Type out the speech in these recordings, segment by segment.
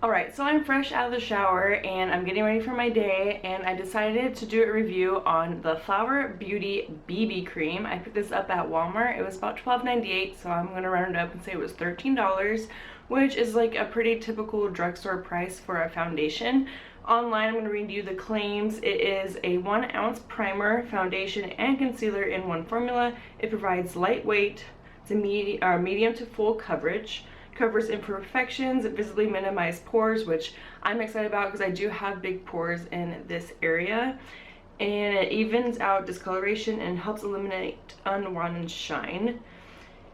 Alright, so I'm fresh out of the shower and I'm getting ready for my day, and I decided to do a review on the Flower Beauty BB Cream. I picked this up at Walmart. It was about $12.98, so I'm going to round it up and say it was $13, which is like a pretty typical drugstore price for a foundation. Online, I'm going to read you the claims. It is a 1 ounce primer, foundation, and concealer in one formula. It provides lightweight to medium to full coverage. Covers imperfections, visibly minimize pores, which I'm excited about because I do have big pores in this area, and it evens out discoloration and helps eliminate unwanted shine. It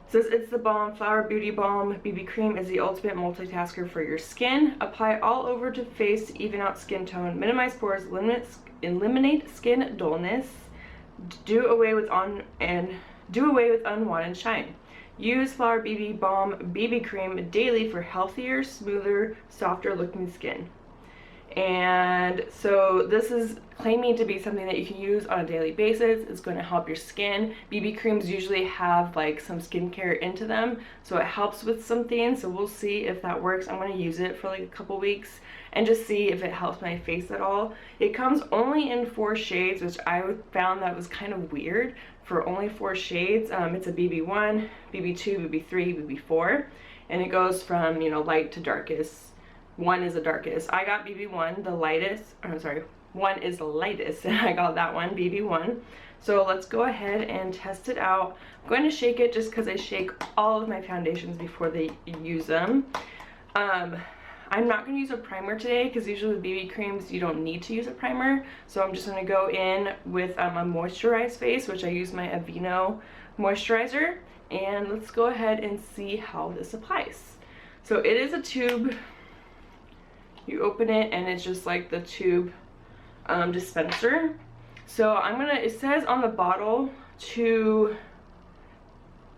says it's the balm. Flower Beauty Balm BB Cream is the ultimate multitasker for your skin. Apply all over to face to even out skin tone, minimize pores, eliminate skin dullness, do away with unwanted shine. Use Flower Beauty Balm BB Cream daily for healthier, smoother, softer looking skin. And so this is claiming to be something that you can use on a daily basis. It's going to help your skin. BB creams usually have like some skincare into them, so it helps with some things. So we'll see if that works. I'm going to use it for like a couple weeks and just see if it helps my face at all. It comes only in 4 shades, which I found that was kind of weird for only 4 shades. It's a BB1, BB2, BB3, BB4, and it goes from, you know, light to darkest. 1 is the darkest. I got BB1, the lightest. I'm sorry, 1 is the lightest, and I got that one, BB1. So let's go ahead and test it out. I'm going to shake it just because I shake all of my foundations before they use them. I'm not going to use a primer today because usually with BB creams you don't need to use a primer. So I'm just going to go in with a moisturized face, which I use my Aveeno moisturizer. And let's go ahead and see how this applies. So it is a tube. You open it and it's just like the tube dispenser. So it says on the bottle to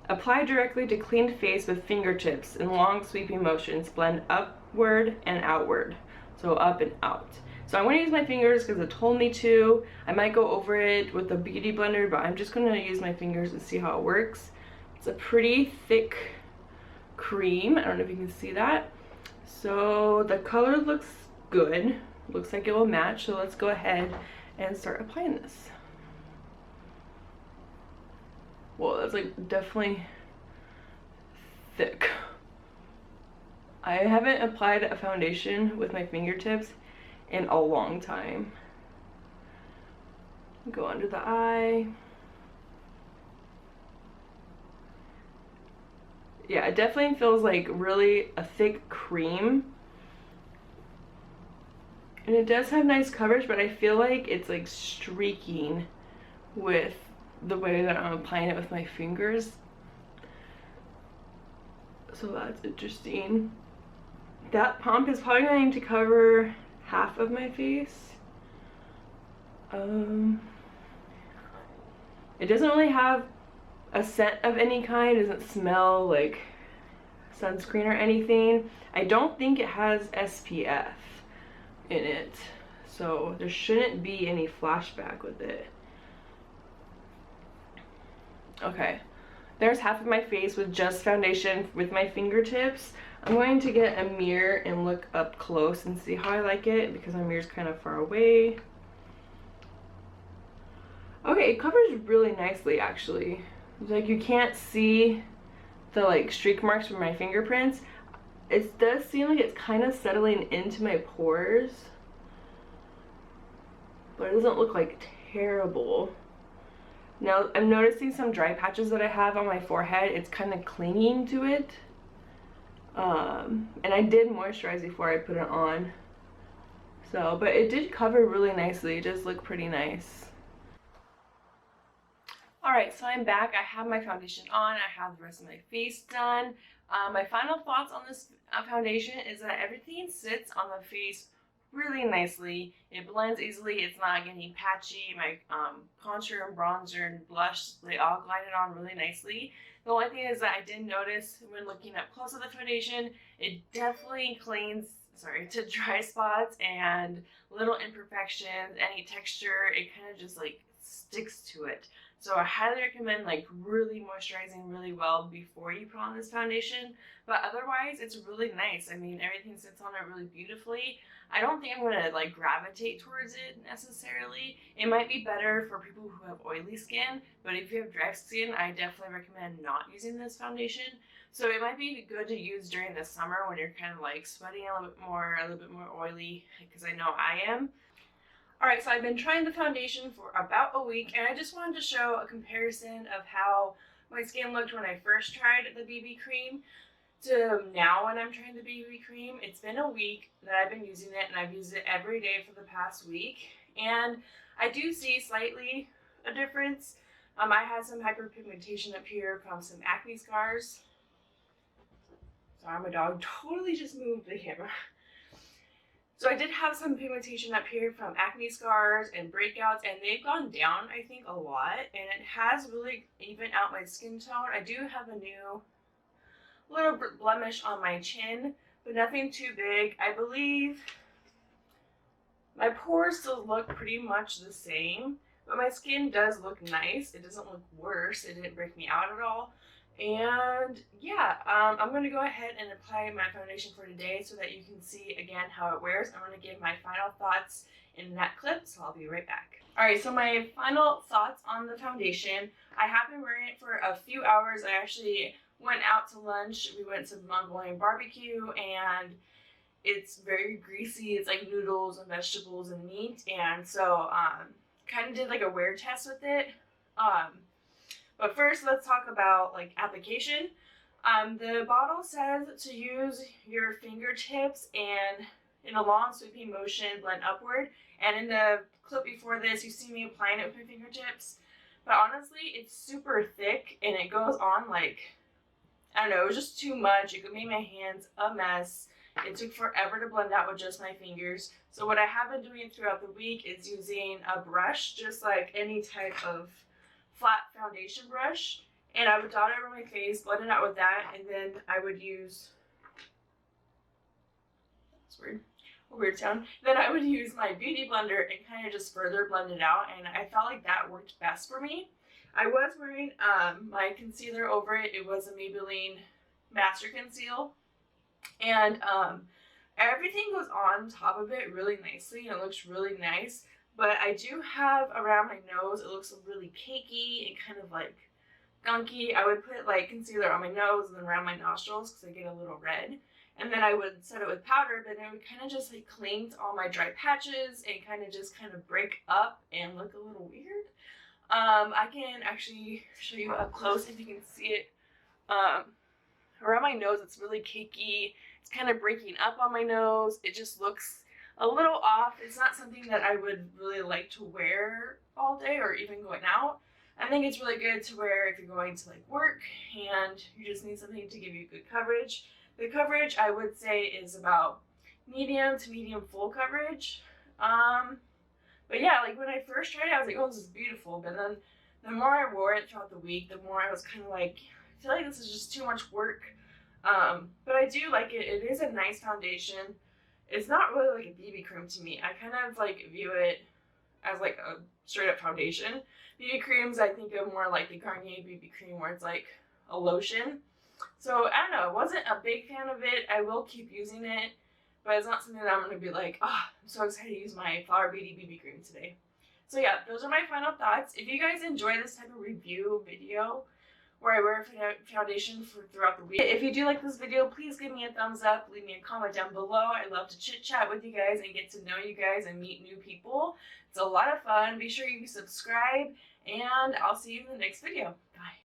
apply directly to cleaned face with fingertips in long sweeping motions. Blend upward and outward. So up and out. So I'm going to use my fingers because it told me to. I might go over it with a beauty blender, but I'm just going to use my fingers and see how it works. It's a pretty thick cream. I don't know if you can see that. So the color looks good. Looks like it will match. So let's go ahead and start applying this. Whoa, that's like definitely thick. I haven't applied a foundation with my fingertips in a long time. Go under the eye. Yeah, it definitely feels like really a thick cream. And it does have nice coverage, but I feel like it's like streaking with the way that I'm applying it with my fingers. So that's interesting. That pump is probably going to cover half of my face. It doesn't really have a scent of any kind. It doesn't smell like sunscreen or anything. I don't think it has SPF in it, so there shouldn't be any flashback with it. Okay, there's half of my face with just foundation with my fingertips. I'm going to get a mirror and look up close and see how I like it because my mirror's kind of far away. Okay, it covers really nicely actually. Like you can't see the like streak marks from my fingerprints. It does seem like it's kind of settling into my pores, but it doesn't look like terrible. Now I'm noticing some dry patches that I have on my forehead. It's kind of clinging to it. And I did moisturize before I put it on. So, but it did cover really nicely. It does look pretty nice. Alright, so I'm back. I have my foundation on. I have the rest of my face done. My final thoughts on this foundation is that everything sits on the face really nicely. It blends easily. It's not getting patchy. My contour and bronzer and blush, they all glided on really nicely. The only thing is that I did notice when looking up close at the foundation, it definitely clings to dry spots and little imperfections, any texture, it kind of just like sticks to it. So I highly recommend like really moisturizing really well before you put on this foundation. But otherwise, it's really nice. I mean, everything sits on it really beautifully. I don't think I'm gonna like gravitate towards it necessarily. It might be better for people who have oily skin, but if you have dry skin, I definitely recommend not using this foundation. So it might be good to use during the summer when you're kind of like sweating a little bit more oily, because I know I am. Alright, so I've been trying the foundation for about a week, and I just wanted to show a comparison of how my skin looked when I first tried the BB cream to now when I'm trying the BB cream. It's been a week that I've been using it, and I've used it every day for the past week, and I do see slightly a difference. I had some hyperpigmentation up here from some acne scars. Sorry, my dog totally just moved the camera. So I did have some pigmentation up here from acne scars and breakouts, and they've gone down, I think, a lot, and it has really evened out my skin tone. I do have a new little blemish on my chin, but nothing too big. I believe my pores still look pretty much the same, but my skin does look nice. It doesn't look worse. It didn't break me out at all. And yeah, I'm going to go ahead and apply my foundation for today so that you can see again how it wears. I'm going to give my final thoughts in that clip, so I'll be right back. Alright, so my final thoughts on the foundation. I have been wearing it for a few hours. I actually went out to lunch. We went to Mongolian barbecue, and it's very greasy. It's like noodles and vegetables and meat, and so kind of did like a wear test with it. But first, let's talk about like application. The bottle says to use your fingertips and in a long sweeping motion blend upward. And in the clip before this, you see me applying it with my fingertips. But honestly, it's super thick and it goes on like, I don't know, it was just too much. It made my hands a mess. It took forever to blend out with just my fingers. So what I have been doing throughout the week is using a brush, just like any type of flat foundation brush, and I would dot it over my face, blend it out with that, and then I would use, that's weird, a weird sound, then I would use my beauty blender and kind of just further blend it out, and I felt like that worked best for me. I was wearing my concealer over it. It was a Maybelline Master Conceal, and everything goes on top of it really nicely, and it looks really nice. But I do have around my nose, it looks really cakey and kind of like gunky. I would put like concealer on my nose and then around my nostrils because I get a little red. And then I would set it with powder, but it would kind of just like cling to all my dry patches and kind of break up and look a little weird. I can actually show you up close if you can see it. Around my nose, it's really cakey. It's kind of breaking up on my nose. It just looks a little off. It's not something that I would really like to wear all day or even going out. I think it's really good to wear if you're going to like work and you just need something to give you good coverage. The coverage I would say is about medium to medium full coverage. But yeah, like when I first tried it, I was like, oh, this is beautiful. But then the more I wore it throughout the week, the more I was kind of like, I feel like this is just too much work. But I do like it. It is a nice foundation. It's not really like a BB cream to me. I kind of like view it as like a straight up foundation. BB creams I think of more like the Garnier BB cream where it's like a lotion. So I don't know, I wasn't a big fan of it. I will keep using it, but it's not something that I'm going to be like, oh, I'm so excited to use my Flower Beauty BB cream today. So yeah, those are my final thoughts. If you guys enjoy this type of review video, where I wear foundation throughout the week. If you do like this video, please give me a thumbs up, leave me a comment down below. I love to chit chat with you guys and get to know you guys and meet new people. It's a lot of fun. Be sure you subscribe, and I'll see you in the next video. Bye.